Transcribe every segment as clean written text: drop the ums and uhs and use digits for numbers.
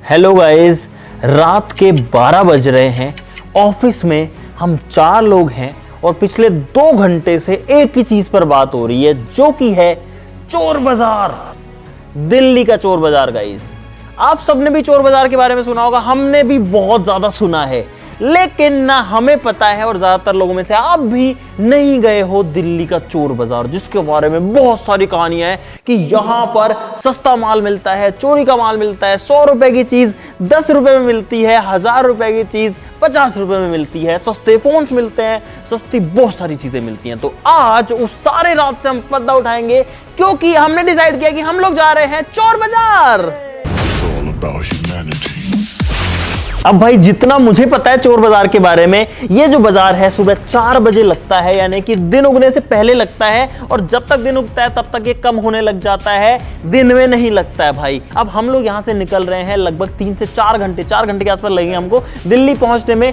Hello guys, रात के 12 बज रहे हैं। ऑफिस में हम 4 लोग हैं और पिछले 2 घंटे से एक ही चीज पर बात हो रही है, जो कि है चोर बाजार। दिल्ली का चोर बाजार। गाइस, आप सबने भी चोर बाजार के बारे में सुना होगा, हमने भी बहुत ज्यादा सुना है, लेकिन ना हमें पता है और ज्यादातर लोगों में से आप भी नहीं गए हो दिल्ली का चोर बाजार, जिसके बारे में बहुत सारी कहानियां हैं कि यहां पर सस्ता माल मिलता है, चोरी का माल मिलता है, 100 रुपए की चीज 10 रुपए में मिलती है, 1000 रुपए की चीज 50 रुपए में मिलती है, सस्ते फोन्स मिलते हैं, सस्ती बहुत सारी चीजें मिलती हैं। तो आज उस सारे रात से हम पर्दा उठाएंगे, क्योंकि हमने डिसाइड किया कि हम लोग जा रहे हैं चोर बाजार। अब भाई, जितना मुझे पता है चोर बाजार के बारे में, ये जो बाजार है सुबह 4 बजे लगता है, यानी कि दिन उगने से पहले लगता है, और जब तक दिन उगता है तब तक ये कम होने लग जाता है, दिन में नहीं लगता है भाई। अब हम लोग यहाँ से निकल रहे हैं, लगभग 3 से 4 घंटे, 4 घंटे के आसपास लगेंगे हमको दिल्ली पहुंचने में।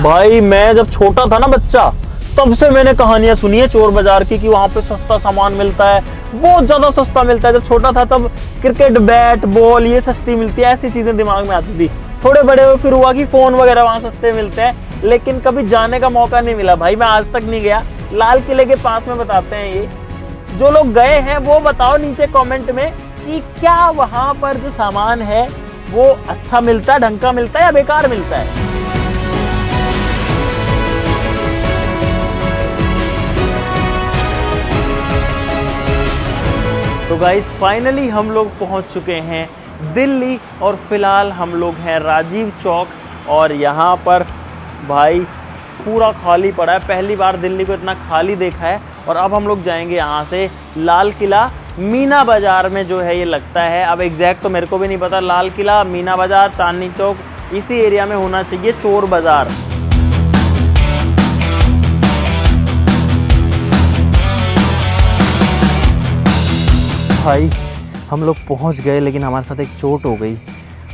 भाई, मैं जब छोटा था ना बच्चा, तब से मैंने कहानियां सुनी है चोर बाजार की कि वहां पे सस्ता सामान मिलता है, बहुत ज्यादा सस्ता मिलता है। जब छोटा था तब क्रिकेट बैट बॉल ये सस्ती मिलती है, ऐसी चीजें दिमाग में आती थी। थोड़े बड़े हुए फिर हुआ कि फोन वगैरह वहां सस्ते मिलते हैं, लेकिन कभी जाने का मौका नहीं मिला भाई, मैं आज तक नहीं गया। लाल किले के पास में बताते हैं ये, जो लोग गए हैं वो बताओ नीचे कॉमेंट में कि क्या वहां पर जो सामान है वो अच्छा मिलता है, ढंग का मिलता है या बेकार मिलता है। तो गाइस, फाइनली हम लोग पहुंच चुके हैं दिल्ली, और फिलहाल हम लोग हैं राजीव चौक, और यहाँ पर भाई पूरा खाली पड़ा है। पहली बार दिल्ली को इतना खाली देखा है। और अब हम लोग जाएंगे यहाँ से लाल किला, मीना बाजार में जो है ये लगता है। अब एग्जैक्ट तो मेरे को भी नहीं पता, लाल किला, मीना बाजार, चांदनी चौक, इसी एरिया में होना चाहिए चोर बाजार। भाई, हम लोग पहुंच गए, लेकिन हमारे साथ एक चोट हो गई।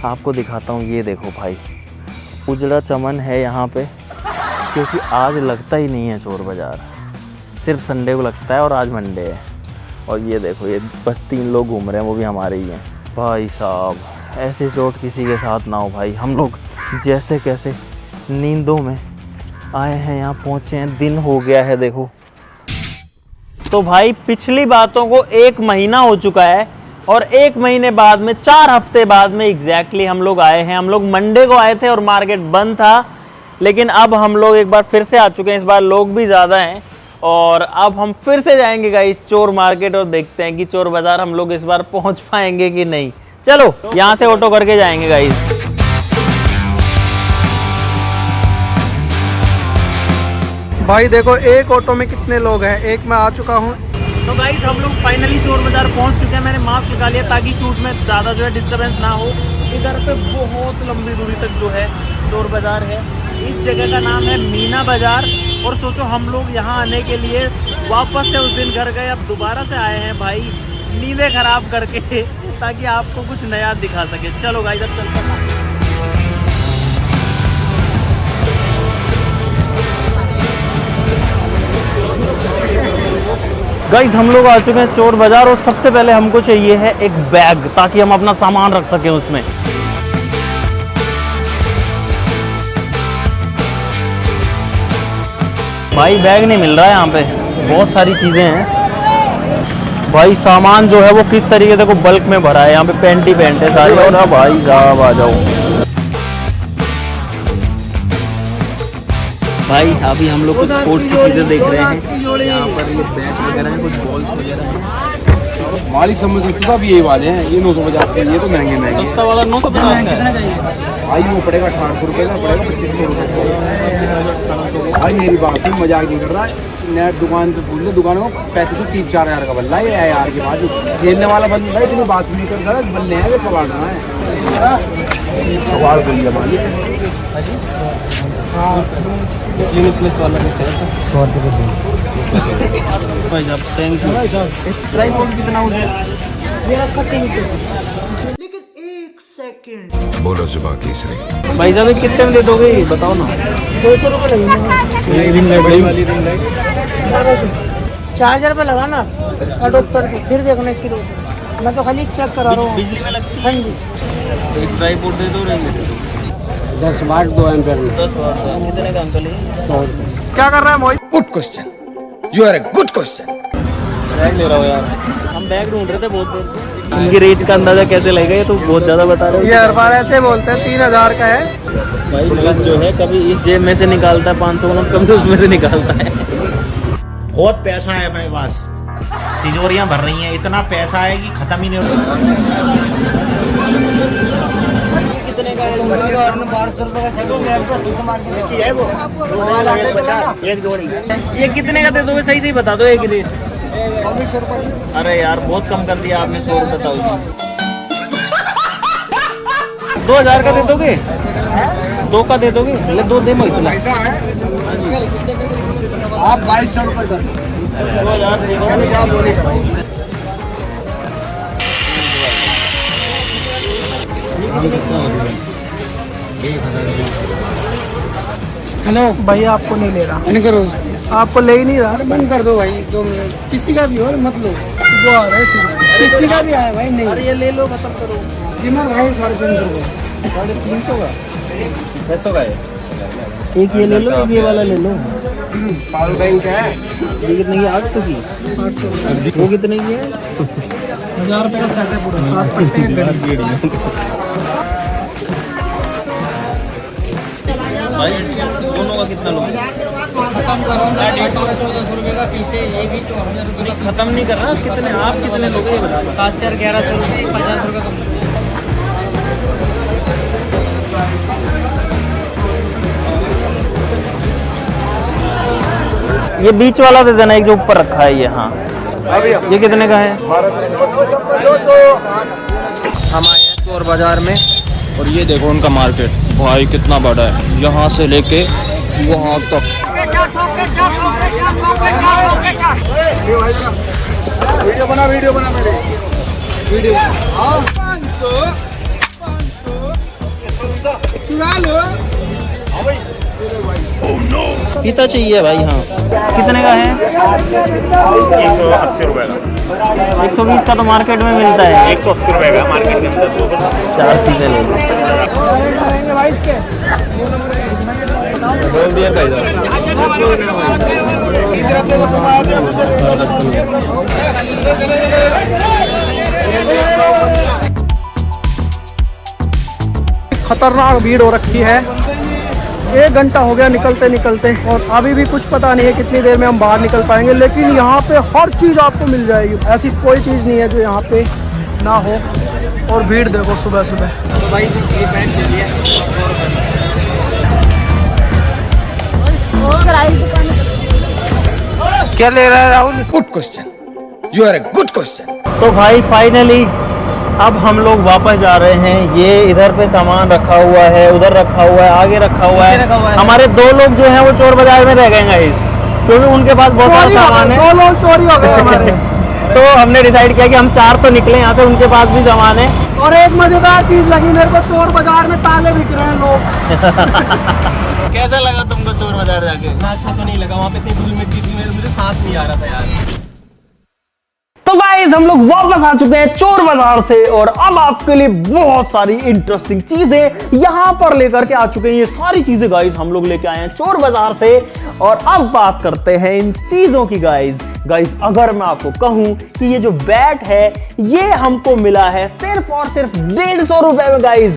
आपको दिखाता हूँ, ये देखो भाई, उजड़ा चमन है यहाँ पे, क्योंकि आज लगता ही नहीं है चोर बाजार, सिर्फ संडे को लगता है और आज मंडे है। और ये देखो, ये बस 3 लोग घूम रहे हैं, वो भी हमारे ही हैं। भाई साहब, ऐसी चोट किसी के साथ ना हो भाई। हम लोग जैसे कैसे नींदों में आए हैं, यहाँ पहुँचे हैं, दिन हो गया है देखो। तो भाई, पिछली बातों को 1 महीना हो चुका है, और 1 महीने बाद में 4 हफ्ते बाद में एग्जैक्टली हम लोग आए हैं। हम लोग मंडे को आए थे और मार्केट बंद था, लेकिन अब हम लोग एक बार फिर से आ चुके हैं। इस बार लोग भी ज़्यादा हैं, और अब हम फिर से जाएंगे गाइस चोर मार्केट, और देखते हैं कि चोर बाजार हम लोग इस बार पहुंच पाएंगे कि नहीं। चलो, यहाँ से ऑटो करके जाएंगे गाइस। भाई देखो, एक ऑटो में कितने लोग हैं, एक मैं आ चुका हूँ। तो गाइस, हम लोग फाइनली चोर बाजार पहुंच चुके हैं। मैंने मास्क लगा लिया ताकि शूट में ज़्यादा जो है डिस्टर्बेंस ना हो। इधर पे बहुत लंबी दूरी तक जो है चोर बाजार है। इस जगह का नाम है मीना बाजार। और सोचो, हम लोग यहाँ आने के लिए वापस से उस दिन घर गए, अब दोबारा से आए हैं भाई, नींदें खराब करके, ताकि आपको कुछ नया दिखा सके। चलो गाइस, अब चलते हैं। गाइस, हम लोग आ चुके हैं चोर बाजार, और सबसे पहले हमको चाहिए है एक बैग, ताकि हम अपना सामान रख सकें उसमें। भाई, बैग नहीं मिल रहा है यहाँ पे, बहुत सारी चीजें हैं भाई। सामान जो है वो किस तरीके से को बल्क में भरा है, यहाँ पे पैंट ही पैंट है सारी। और भाई साहब, आ जाओ भाई। अभी हम लोग कुछ स्पोर्ट्स की चीजें देख रहे हैं, यहाँ पर ये बैट वगैरह हैं, कुछ बॉल्स वगैरह हैं। मालिक समझ सकते था, अब ये वाले हैं, ये 950 के, ये तो महंगे महंगे। सस्ता वाला 950 का है भाई, वो पड़ेगा 1800 रुपये का, पड़ेगा 2500 रुपये। भाई मेरी बात ही मजाक नहीं कर रहा, नेट दुकान पे पूछ लो, दुकान को 3500-4 हज़ार का बल्ला है यार के बाद। खेलने वाला बंदा है, इतनी बात नहीं कर रहा, बल्ले हैं, कबाड़ रहा है, सवाल कर लिया मालिक। प्लेस वाला भी है 100 रुपये भाई साहब, थैंक यू। ट्राइपॉड कितना हो गया? मेरा कटिंग, लेकिन 1 सेकंड बोलो जुबान केसरी। भाई साहब, कितने में दे दोगे बताओ ना। 200 रुपये लगेंगे। रिंग लाइट वाली रिंग लाइट 4,000 रुपये लगा ना। डॉक्टर को फिर देखना इसकी डॉक्टर, मैं तो खाली चेक करा रहा हूँ। बिजली में लगती हाँ जी। है? एक ड्राई फ्रूट दे दो, रहेंगे 10 वाट 2 एम्पीयर में 10 वाट का। कितने का अंकल ये? 100 रुपये। क्या कर रहा है Mohit? Good question, you are a good question. Bag ले रहा हो यार, हम बैग ढूंढ रहे थे बहुत देर से। इनके रेट का अंदाजा कैसे लगेगा? ये तो बहुत ज्यादा बता रहे हो। ये हर बार ऐसे बोलते हैं 3000 का है। भाई नगद जो है कभी इस जेब में से निकालता है 500 नोट, कभी उसमें से निकालता है। बहुत पैसा है मेरे पास, तिजोरियां भर रही हैं, इतना पैसा है कि खत्म ही नहीं होता। कितने का है? 1200 रुपये का सेट मेरे को सूट मार के एक जोड़ी ये कितने का दे दोगे? सही सही बता दो एक रेट। 2400 रुपये। अरे यार बहुत कम कर दिया आपने, 100 रुपये बताओ। 2000 का दे दोगे? 2 का दे दोगे? पहले 2 दे इतना। आप 2200 रुपये कर 2000 दे दो। हेलो भैया आपको नहीं ले रहा, बंद करो, आपको ले ही नहीं रहा। बंद कर दो भाई, तो किसी का भी हो मत लो, वो आ रहा है सीधे। किसी का भी आया भाई नहीं। अरे ये ले लो, खत्म करो। कीमत भाई 350 रुपये। 350 का 600 का है। एक ये ले लो, एक ये वाला ले लो। पावर बैंक है, ये कितने की? 800 की। 800। वो कितने की है? 1000 रुपये का सेट है पूरा, 7 पट्टे एक घड़ी। भाई दोनों का कितना लोगे? खत्म करो ना, 150 1400 रुपये का पीस है ये भी, तो 1000 रुपये का खत्म नहीं कर रहा। कितने आप कितने लोगे ये बता दो। 7 4 1100 रुपये, 50 रुपये कम। ये बीच वाला दे देना, एक जो ऊपर रखा है ये। हाँ ये कितने का है? हम आए हैं चोर बाजार में और ये देखो उनका मार्केट भाई कितना बड़ा है, यहाँ से लेके वहाँ तक। वीडियो बना मेरे वीडियो। 500 चुरा लो। पीता चाहिए भाई। हाँ कितने का है? 180 रुपए का। 120 का तो मार्केट में मिलता है। 180 रुपए का मार्केट के अंदर। 4 चीजें ले लो। खतरनाक भीड़ हो रखी है। 1 घंटा हो गया निकलते निकलते, और अभी भी कुछ पता नहीं है कितनी देर में हम बाहर निकल पाएंगे। लेकिन यहाँ पे हर चीज़ आपको मिल जाएगी, ऐसी कोई चीज़ नहीं है जो यहाँ पे ना हो। और भीड़ देखो सुबह सुबह। तो भाई ये पैंट ले लिया। क्या ले रहा है Rahul? Good question, you are a good question. तो भाई फाइनली अब हम लोग वापस जा रहे हैं। ये इधर पे सामान रखा हुआ है, उधर रखा हुआ है, आगे रखा हुआ है। हमारे 2 लोग जो हैं वो चोर बाजार में रह गए गाइस, क्योंकि उनके पास बहुत सारा सामान है। 2 लोग चोरी हो गए हमारे। तो हमने डिसाइड किया कि हम 4 तो निकले यहाँ से, उनके पास भी सामान है। और एक मजेदार चीज लगी मेरे को, चोर बाजार में ताले बिक रहे हैं लोग। कैसा लगा तुमको चोर बाजार जाके? अच्छा तो नहीं लगा, वहाँ पे इतनी धूल मिट्टी थी, मुझे सांस नहीं आ रहा था यार। तो गाइस हम लोग वापस आ चुके हैं चोर बाजार से, और अब आपके लिए बहुत सारी इंटरेस्टिंग चीजें यहां पर लेकर के आ चुके हैं। ये सारी चीजें गाइस हम लोग लेके आए हैं चोर बाजार से, और अब बात करते हैं इन चीजों की। गाइस अगर मैं आपको कहूं कि ये जो बैट है ये हमको मिला है सिर्फ और सिर्फ 150 रुपए में गाइस।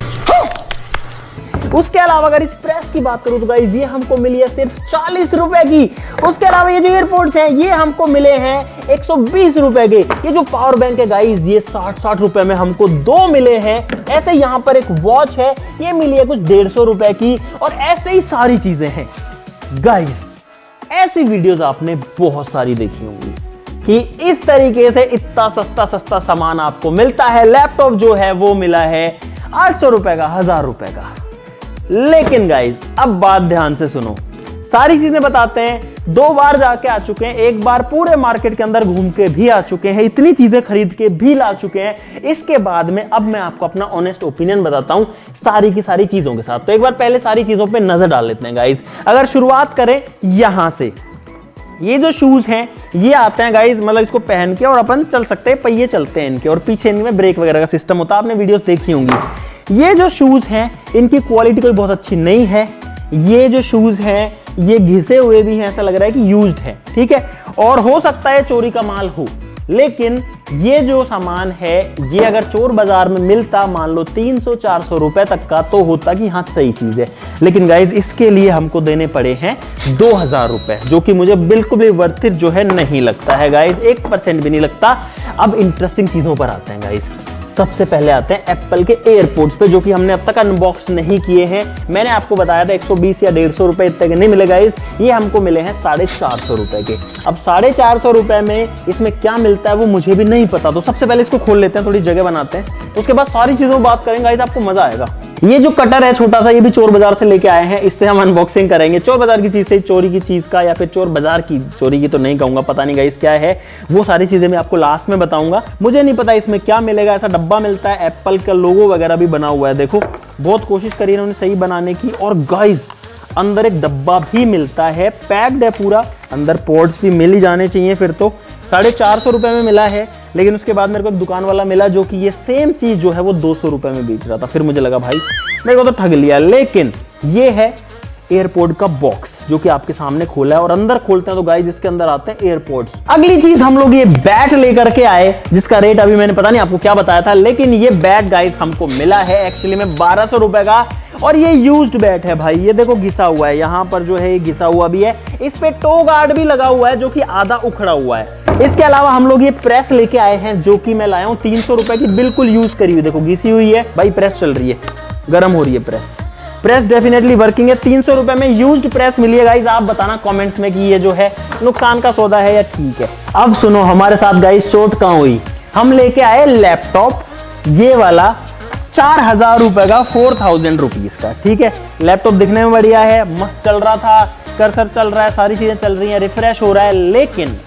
उसके अलावा अगर इस प्रेस की बात करूं तो गाइस ये हमको मिली है सिर्फ 40 रुपए की। उसके अलावा ये जो एयरपोर्ट्स हैं ये हमको मिले हैं 120 रुपए के। ये जो पावर बैंक है गाइस ये 60 रुपए में हमको 2 मिले हैं। ऐसे यहाँ पर एक वॉच है, ये मिली है कुछ 150 रुपए की, और ऐसे ही सारी चीजें हैं गाइस। ऐसी वीडियोस आपने बहुत सारी देखी होंगी कि इस तरीके से इतना सस्ता सामान आपको मिलता है। लैपटॉप जो है वो मिला है 800 रुपए का, 1000 रुपए का। लेकिन गाइस अब बात ध्यान से सुनो, सारी चीजें बताते हैं। 2 बार जाके आ चुके हैं, 1 बार पूरे मार्केट के अंदर घूम के भी आ चुके हैं, इतनी चीजें खरीद के भी ला चुके हैं। इसके बाद में अब मैं आपको अपना ऑनेस्ट ओपिनियन बताता हूं सारी की सारी चीजों के साथ। तो एक बार पहले सारी चीजों पे नजर डाल लेते हैं गाइस। अगर शुरुआत करें यहां से, ये जो शूज हैं ये आते हैं गाइज, मतलब इसको पहन के और अपन चल सकते हैं, पहिए चलते हैं इनके, और पीछे इनमें ब्रेक वगैरह का सिस्टम होता है, आपने वीडियोस देखी होंगी। ये जो शूज हैं इनकी क्वालिटी कोई बहुत अच्छी नहीं है। ये जो शूज हैं ये घिसे हुए भी हैं, ऐसा लग रहा है कि यूज्ड है, ठीक है, और हो सकता है चोरी का माल हो, लेकिन ये जो सामान है ये अगर चोर बाजार में मिलता, मान लो 300-400 रुपए तक का, तो होता कि हाँ सही चीज है। लेकिन गाइज इसके लिए हमको देने पड़े हैं 2000 रुपए, जो कि मुझे बिल्कुल भी वर्थ इट जो है नहीं लगता है गाइज, 1% भी नहीं लगता। अब इंटरेस्टिंग चीजों पर आते हैं गाइज। सबसे पहले आते हैं एप्पल के एयरपोर्ट्स पे, जो कि हमने अब तक अनबॉक्स नहीं किए हैं। मैंने आपको बताया था 120 या 150 रुपए इतने के नहीं मिले गाइस, ये हमको मिले हैं 450 रुपए के। अब 450 रुपए में इसमें क्या मिलता है वो मुझे भी नहीं पता, तो सबसे पहले इसको खोल लेते हैं, थोड़ी जगह बनाते हैं, उसके बाद सारी चीजों बात करेंगे गाइस, आपको मजा आएगा। ये जो कटर है छोटा सा, ये भी चोर बाजार से लेके आए हैं, इससे हम अनबॉक्सिंग करेंगे। चोर बाजार की चीज से, चोरी की चीज का, या फिर चोर बाजार की, चोरी की तो नहीं कहूंगा, पता नहीं गाइस क्या है, वो सारी चीजें मैं आपको लास्ट में बताऊंगा। मुझे नहीं पता इसमें क्या मिलेगा। ऐसा डब्बा मिलता है, एप्पल का लोगो वगैरह भी बना हुआ है, देखो बहुत कोशिश करी इन्होंने सही बनाने की। और गाइस अंदर एक डब्बा भी मिलता है, पैक्ड है पूरा, अंदर पोर्ट्स भी मिल ही जाने चाहिए फिर तो। 450 रुपए में मिला है, लेकिन उसके बाद मेरे को एक दुकान वाला मिला जो कि ये सेम चीज जो है वो 200 रुपए में बेच रहा था। फिर मुझे लगा भाई मेरे को तो ठग लिया। लेकिन ये है एयरपोर्ट का बॉक्स, जो कि आपके सामने खोला है, और अंदर खोलते हैं तो गाइस इसके अंदर आते हैं एयरपोर्ट्स। अगली चीज हम लोग ये बैट लेकर के आए, जिसका रेट अभी मैंने पता नहीं आपको क्या बताया था, लेकिन ये बैट गाइस हमको मिला है एक्चुअली में 1200 रुपए का, और ये यूज्ड बैट है भाई। ये देखो घिसा हुआ है, यहाँ पर जो है ये घिसा हुआ भी है, इस पे टो गार्ड भी लगा हुआ है जो कि आधा उखड़ा हुआ है। इसके अलावा हम लोग ये प्रेस लेके आए हैं, जो कि मैं लाया हूँ 300 रुपए की, बिल्कुल यूज करी हुई, देखो घिसी हुई है भाई, प्रेस चल रही है, गर्म हो रही है प्रेस डेफिनेटली वर्किंग है। 300 रुपए में यूज्ड प्रेस मिली है गाइस। आप बताना कमेंट्स में कि ये जो है नुकसान का सौदा है या ठीक है। अब सुनो हमारे साथ गाइस चोट कहां हुई, हम लेके आए लैपटॉप, ये वाला 4000 रुपए का, 4000 रुपीज का, ठीक है। लैपटॉप दिखने में बढ़िया है, मस्त चल रहा था, कर्सर चल रहा है, सारी चीजें चल रही हैं, रिफ्रेश हो रहा है। लेकिन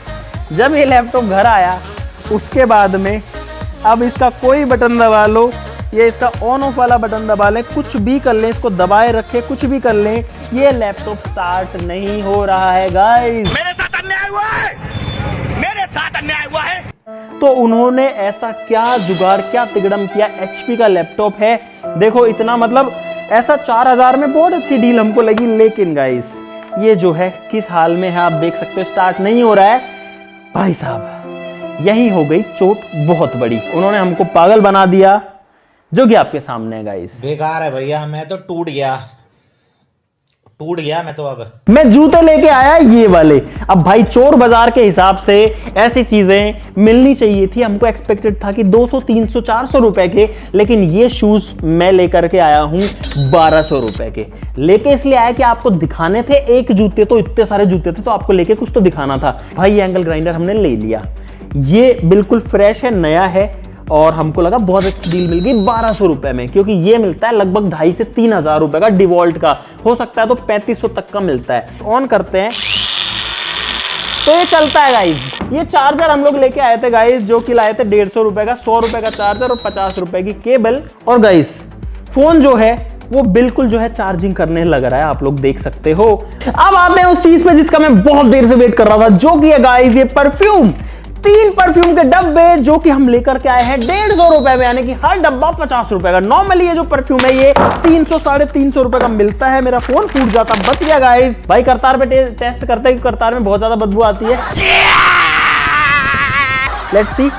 जब ये लैपटॉप घर आया उसके बाद में, अब इसका कोई बटन दबा लो, ये इसका ऑन ऑफ वाला बटन दबा लें, कुछ भी कर लें, इसको दबाए रखें, कुछ भी कर लें, ये लैपटॉप स्टार्ट नहीं हो रहा है गाइस। मेरे साथ अन्याय हुआ है, मेरे साथ अन्याय हुआ है। तो उन्होंने ऐसा क्या जुगाड़, क्या तिगड़म किया, HP का लैपटॉप है, देखो इतना, मतलब ऐसा 4000 में बहुत अच्छी डील हमको लगी। लेकिन गाइस ये जो है किस हाल में है आप देख सकते हो, स्टार्ट नहीं हो रहा है भाई साहब। यही हो गई चोट बहुत बड़ी, उन्होंने हमको पागल बना दिया, जो कि आपके सामने है गाइस। बेकार है भैया, मैं तो टूट गया मैं तो। अब मैं जूते लेके आया ये वाले। अब भाई चोर बाजार के हिसाब से ऐसी चीजें मिलनी चाहिए थी, हमको एक्सपेक्टेड था कि 200, 300, 400 रुपए के, लेकिन ये शूज मैं लेकर के आया हूं 1200 रुपए के। लेके इसलिए आया कि आपको दिखाने थे, एक जूते तो इतने सारे जूते थे तो आपको लेके कुछ तो दिखाना था। भाई ये एंगल ग्राइंडर हमने ले लिया, ये बिल्कुल फ्रेश है, नया है, और हमको लगा बहुत अच्छी डील मिल गई 1200 रुपए में, क्योंकि ये मिलता है लगभग 2500 से 3000 रुपए का, डिवॉल्ट का हो सकता है तो 3500 तक का मिलता है। ऑन करते हैं तो ये चलता है गाइज। ये चार्जर हम लोग लेके आए थे गाइज, जो कि लाए थे 150 रुपए का, 100 रुपए का चार्जर और 50 रुपए की केबल। और गाइज फोन जो है वो बिल्कुल जो है चार्जिंग करने लग रहा है, आप लोग देख सकते हो। अब आते हैं उस चीज पे जिसका मैं बहुत देर से वेट कर रहा था, जो कि है गाइज ये परफ्यूम। 3 परफ्यूम के डब्बे, जो कि हम लेकर के आए हैं 150 रुपए में, यानी कि हर डब्बा 50 रुपए का। नॉर्मली ये जो परफ्यूम है ये 300, 350 रुपए का मिलता है। मेरा फोन फूट जाता, बच गया गाइस। भाई करतार पे टेस्ट करते हैं, करतार में बहुत ज्यादा बदबू आती है। Let's see.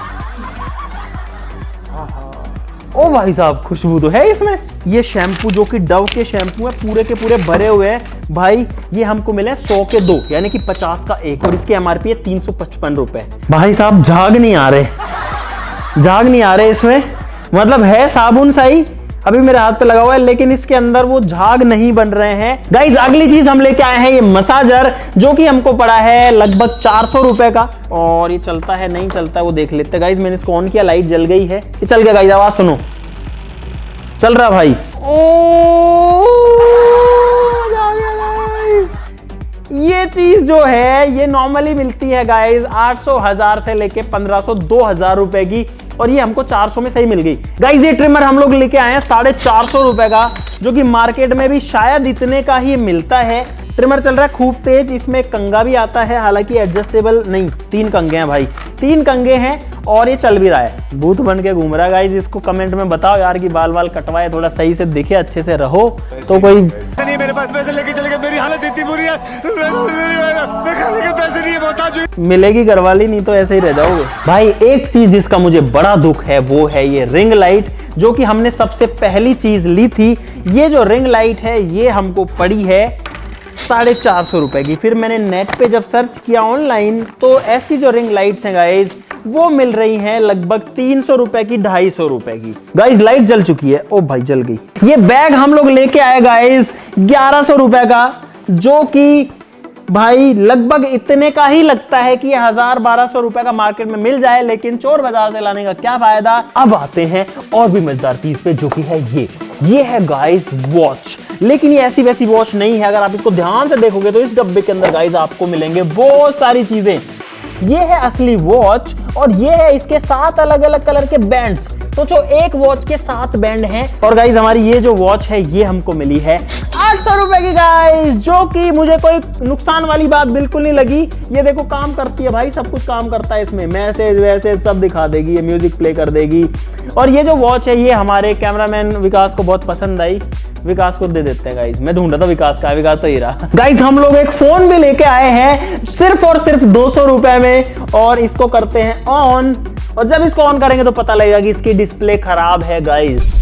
ओ भाई साहब खुशबू तो है इसमें। ये शैम्पू जो कि डव के शैम्पू है, पूरे के पूरे भरे हुए हैं भाई। ये हमको मिले 100 के 2, यानी कि 50 का एक, और इसकी MRP है 355 रुपए। भाई साहब झाग नहीं आ रहे इसमें, मतलब है साबुन सही, अभी मेरे हाथ पे लगा हुआ है, लेकिन इसके अंदर वो झाग नहीं बन रहे हैं गाइज। अगली चीज हम लेके आए हैं ये मसाजर, जो कि हमको पड़ा है लगभग 400 रुपए का, और ये चलता है नहीं चलता है वो देख लेते हैं गाइज। मैंने इसको ऑन किया, लाइट जल गई है, ये चल गया गाइज, आवाज सुनो, चल रहा भाई। ये चीज जो है ये नॉर्मली मिलती है गाइज 800, 1000 से लेके 1500, 2000 रुपए की, और ये हमको 400 में सही मिल गई गाइज। ये ट्रिमर हम लोग लेके आए हैं 450 रुपए का, जो कि मार्केट में भी शायद इतने का ही मिलता है, ट्रिमर चल रहा है खूब तेज। इसमें कंगा भी आता है, हालांकि एडजस्टेबल नहीं, 3 कंगे हैं भाई, 3 कंगे हैं और ये चल भी रहा है। भूत बन के घूम रहा है गाइस। इसको कमेंट में बताओ यार कि बाल वाल कटवाए, थोड़ा सही से दिखे, अच्छे से रहो। तो कोई नहीं, मेरे पास पैसे लेके चले गए, मेरी हालत इतनी बुरी है, मैं खाने के पैसे नहीं है, मोहताज मिलेगी घरवाली, नहीं तो ऐसे ही रह जाओगे भाई। एक चीज जिसका मुझे बड़ा दुख है वो है ये रिंग लाइट, जो कि हमने सबसे पहली चीज ली थी। ये जो रिंग लाइट है ये हमको पड़ी है 450 रुपए की। फिर मैंने नेट पे जब सर्च किया ऑनलाइन तो ऐसी जो रिंग लाइट्स हैं गाइज वो मिल रही हैं लगभग 300 रुपए की, 250 रुपए की। गाइज लाइट जल चुकी है, ओ भाई जल गई। ये बैग हम लोग लेके आए गाइज 1100 रुपए का, जो कि भाई लगभग इतने का ही लगता है कि 1000-1200 रुपए का मार्केट में मिल जाए, लेकिन चोर बाजार से लाने का क्या फायदा। अब आते हैं और भी मजेदार चीज पे, जो कि है ये है गाइस वॉच। लेकिन ये ऐसी वैसी वॉच नहीं है, अगर आप इसको ध्यान से देखोगे तो इस डब्बे के अंदर गाइस आपको मिलेंगे बहुत सारी चीजें। ये है असली वॉच और ये है इसके 7 अलग अलग कलर के बैंड्स। सोचो एक वॉच के 7 बैंड हैं। और गाइज हमारी ये जो वॉच है ये हमको मिली है 800 रुपए की गाइज, जो कि मुझे कोई नुकसान वाली बात बिल्कुल नहीं लगी। ये देखो काम करती है भाई, सब कुछ काम करता है इसमें, मैसेज वैसेज सब दिखा देगी, ये म्यूजिक प्ले कर देगी। और ये जो वॉच है ये हमारे कैमरामैन विकास को बहुत पसंद आई, विकास को दे देते हैं गाइज। मैं ढूंढ रहा था विकास का, विकास तो ये रहा। गाइज हम लोग एक फोन भी लेके आए हैं सिर्फ और सिर्फ 200 रुपए में, और इसको करते हैं ऑन। और जब इसको ऑन करेंगे तो पता लगेगा कि इसकी डिस्प्ले खराब है गाइज,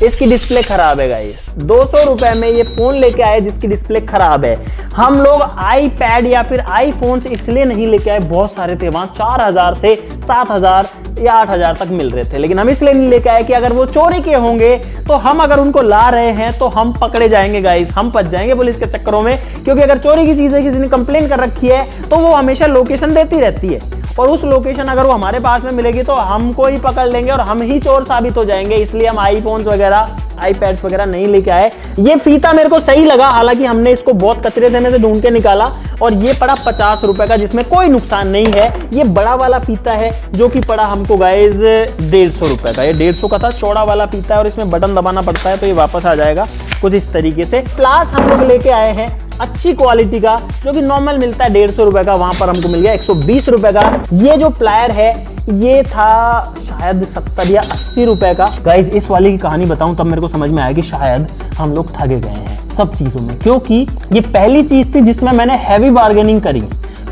इसकी डिस्प्ले खराब है गाइज। 200 रुपए में ये फोन लेके आए जिसकी डिस्प्ले खराब है। हम लोग आईपैड या फिर आईफोन इसलिए नहीं लेके आए, बहुत सारे थे वहां, 4000 से 7000 या 8000 तक मिल रहे थे, लेकिन हम इसलिए नहीं लेके आए कि अगर वो चोरी के होंगे तो हम अगर उनको ला रहे हैं तो हम पकड़े जाएंगे गाइस, हम फंस जाएंगे पुलिस के चक्करों में। क्योंकि अगर चोरी की चीज है, किसी ने कंप्लेन कर रखी है तो वो हमेशा लोकेशन देती रहती है, और उस लोकेशन अगर वो हमारे पास में मिलेगी तो हमको ही पकड़ लेंगे और हम ही चोर साबित हो जाएंगे। इसलिए हम आईफोन्स वगैरह, आईपैड्स वगैरह नहीं लेके आए। ये फीता मेरे को सही लगा, हालांकि हमने इसको बहुत कचरे देने से ढूंढ के निकाला, और ये पड़ा 50 रुपए का, जिसमें कोई नुकसान नहीं है। ये बड़ा वाला फीता है जो कि पड़ा हमको गाइज 150 रुपए का। ये 150 का था, चौड़ा वाला फीता है और इसमें बटन दबाना पड़ता है तो ये वापस आ जाएगा कुछ इस तरीके से। प्लास हम लोग लेके आए हैं अच्छी क्वालिटी का, जो कि नॉर्मल मिलता है 150 रुपए का, वहां पर हमको मिल गया 120 रुपए का। ये जो प्लायर है ये था शायद 70 या 80 रुपए का। गाइज इस वाले की कहानी बताऊं तब मेरे को समझ में आया कि शायद हम लोग ठगे गए हैं सब चीजों में, क्योंकि ये पहली चीज थी जिसमें मैंने हैवी बार्गेनिंग करी।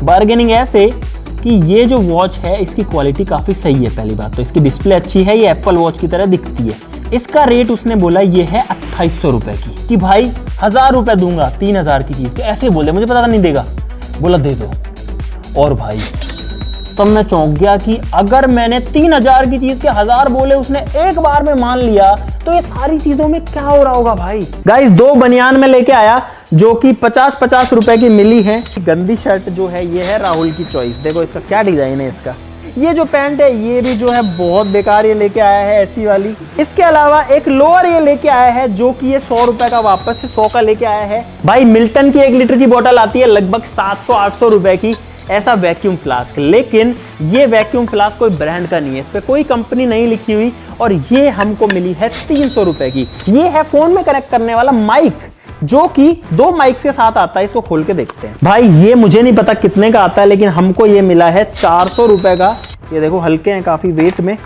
बार्गेनिंग ऐसे कि ये जो वॉच है इसकी क्वालिटी काफी सही है। पहली बात तो इसकी डिस्प्ले अच्छी है, ये एप्पल वॉच की तरह दिखती है। इसका रेट उसने बोला ये है 2800 रुपए की, कि भाई 1000 रुपए दूंगा 3000 की चीज के, ऐसे बोले, मुझे पता था नहीं देगा, बोला दे दो। और भाई तब मैं चौंक गया कि अगर मैंने 3000 की चीज के 1000 बोले, उसने एक बार में मान लिया, तो ये सारी चीजों में क्या हो रहा होगा भाई। गाइस 2 बनियान में लेके आया जो कि 50-50 रुपए की मिली है। गंदी शर्ट जो है ये है राहुल की चॉइस, देखो इसका क्या डिजाइन है इसका। ये जो पैंट है ये भी जो है बहुत बेकार ये लेके आया है, ऐसी वाली। इसके अलावा एक लोअर ये लेके आया है जो कि ये 100 रुपए का, वापस से 100 का लेके आया है। भाई मिल्टन की 1 लीटर की बोतल आती है लगभग 700-800 रुपए की, ऐसा वैक्यूम फ्लास्क। लेकिन ये वैक्यूम फ्लास्क कोई ब्रांड का नहीं है, इस पे कोई कंपनी नहीं लिखी हुई, और ये हमको मिली है 300 रुपए की। ये है फोन में कनेक्ट करने वाला माइक, जो कि 2 माइक्स के साथ आता है। इसको खोल के देखते हैं। भाई ये मुझे नहीं पता कितने का आता है, लेकिन हमको ये मिला है 400 रुपए का। ये देखो हल्के हैं काफी वेट में,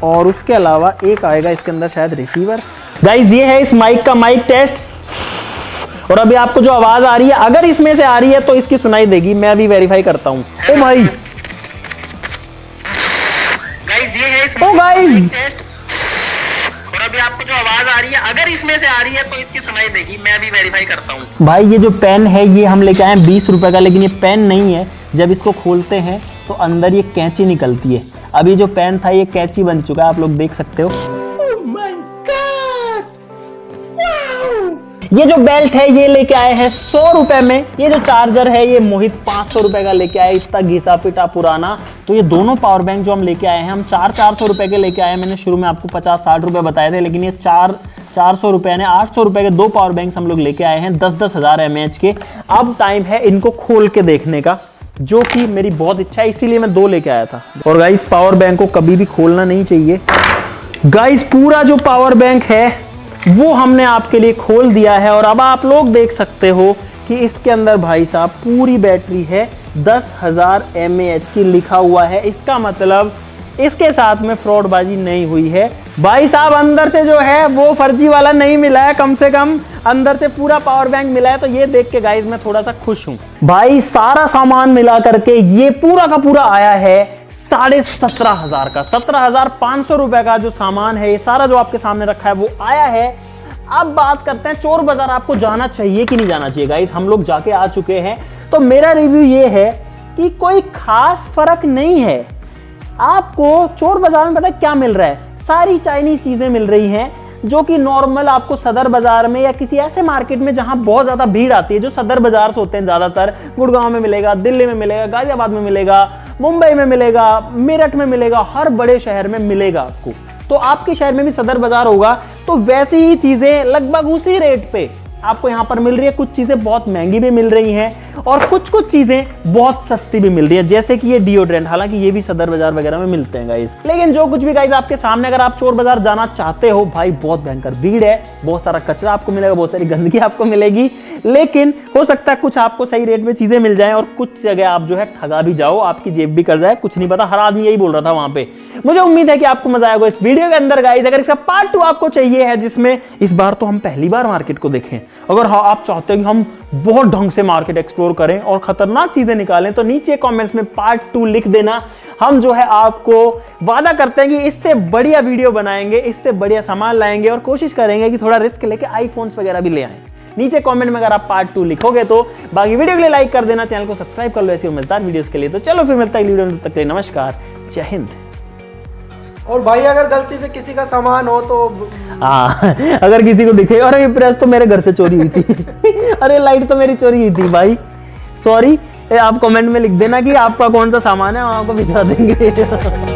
और उसके अलावा एक आएगा इसके अंदर शायद रिसीवर। गाइज ये है इस माइक का माइक टेस्ट, और अभी आपको जो आवाज आ रही है अगर इसमें से आ रही है तो इसकी सुनाई देगी। मैं अभी वेरीफाई करता हूं। ओ भाई गाइस ये है इस ओ गाइज टेस्ट, और अभी आपको जो आवाज आ रही है अगर इसमें से आ रही है तो इसकी सुनाई देगी। मैं अभी वेरीफाई करता हूं। भाई ये जो पेन है ये हम लेके आए 20 रुपए का, लेकिन ये पेन नहीं है। जब इसको खोलते हैं तो अंदर ये कैंची निकलती है। अभी जो पेन था ये कैंची बन चुका है, आप लोग देख सकते हो। ये जो बेल्ट है ये लेके आए हैं 100 रुपए में। ये जो चार्जर है ये मोहित 500 रुपए का लेके आए, इतना घिसा पिटा पुराना। तो ये दोनों पावर बैंक जो हम लेके आए हैं, हम 400 रुपए के लेके आए हैं। मैंने शुरू में आपको 50-60 रुपए बताए थे, लेकिन ये 400 रुपए यानी 800 रुपए के 2 पावर बैंक हम लोग लेके आए हैं 10-10 हजार mAh के। अब टाइम है इनको खोल के देखने का, जो कि मेरी बहुत इच्छा है, इसीलिए मैं 2 लेके आया था। और गाइस पावर बैंक को कभी भी खोलना नहीं चाहिए। गाइस पूरा जो पावर बैंक है वो हमने आपके लिए खोल दिया है, और अब आप लोग देख सकते हो कि इसके अंदर भाई साहब पूरी बैटरी है 10,000 mAh की लिखा हुआ है। इसका मतलब इसके साथ में फ्रॉडबाजी नहीं हुई है भाई साहब। अंदर से जो है वो फर्जी वाला नहीं मिला है, कम से कम अंदर से पूरा पावर बैंक मिला है। तो ये देख के गाइस मैं थोड़ा सा खुश हूं भाई। सारा सामान मिला करके ये पूरा का पूरा आया है 17,500 का, 17,500 रुपए का जो सामान है, ये सारा जो आपके सामने रखा है वो आया है। अब बात करते हैं चोर बाजार आपको जाना चाहिए कि नहीं जाना चाहिए। गाइस हम लोग जाके आ चुके हैं, तो मेरा रिव्यू ये है कि कोई खास फर्क नहीं है। आपको चोर बाजार में पता है क्या मिल रहा है, सारी चाइनीज चीजें मिल रही हैं जो कि नॉर्मल आपको सदर बाजार में या किसी ऐसे मार्केट में जहां बहुत ज्यादा भीड़ आती है, जो सदर बाजार से होते हैं ज्यादातर, गुड़गांव में मिलेगा, दिल्ली में मिलेगा, गाजियाबाद में मिलेगा, मुंबई में मिलेगा, मेरठ में मिलेगा, हर बड़े शहर में मिलेगा आपको। तो आपके शहर में भी सदर बाजार होगा, तो वैसी ही चीजें लगभग उसी रेट पे आपको यहां पर मिल रही है। कुछ चीजें बहुत महंगी भी मिल रही हैं और कुछ चीजें बहुत सस्ती भी मिल रही है, जैसे कि ये डिओड्रेंट, हालांकि ये भी सदर बाजार वगैरह में मिलते हैं गाइस। लेकिन जो कुछ भी गाइस आपके सामने, अगर आप चोर बाजार जाना चाहते हो भाई, बहुत भयंकर भीड़ है, बहुत सारा कचरा आपको मिलेगा, बहुत सारी गंदगी आपको मिलेगी, लेकिन हो सकता है कुछ आपको सही रेट में चीजें मिल जाएं और कुछ जगह आप जो है ठगा भी जाओ, आपकी जेब भी कर जाए, कुछ नहीं पता। हर आदमी यही बोल रहा था वहां पे। मुझे उम्मीद है कि आपको मजा आएगा इस वीडियो के अंदर गाइस। अगर इसका पार्ट 2 आपको चाहिए है, जिसमें इस बार तो हम पहली बार मार्केट को देखें, अगर हाँ आप चाहते हैं कि हम बहुत ढंग से मार्केट एक्सप्लोर करें और खतरनाक चीजें निकालें, तो नीचे कमेंट्स में पार्ट 2 लिख देना। हम जो है आपको वादा करते हैं कि इससे बढ़िया वीडियो बनाएंगे, इससे बढ़िया सामान लाएंगे और कोशिश करेंगे कि थोड़ा रिस्क लेके आईफोन्स वगैरह भी ले आएं। नीचे कमेंट में अगर आप पार्ट 2 लिखोगे तो बाकी वीडियो के लिए लाइक कर देना, चैनल को सब्सक्राइब कर लो ऐसी मजेदार वीडियोस के लिए। तो चलो फिर मिलता है वीडियो में, तब तक के लिए नमस्कार, जय हिंद। और भाई अगर गलती से किसी का सामान हो तो अगर किसी को दिखे, अरे ये प्रेस तो मेरे घर से चोरी हुई थी अरे लाइट तो मेरी चोरी हुई थी भाई, सॉरी, आप कमेंट में लिख देना कि आपका कौन सा सामान है, हम आपको भिजवा देंगे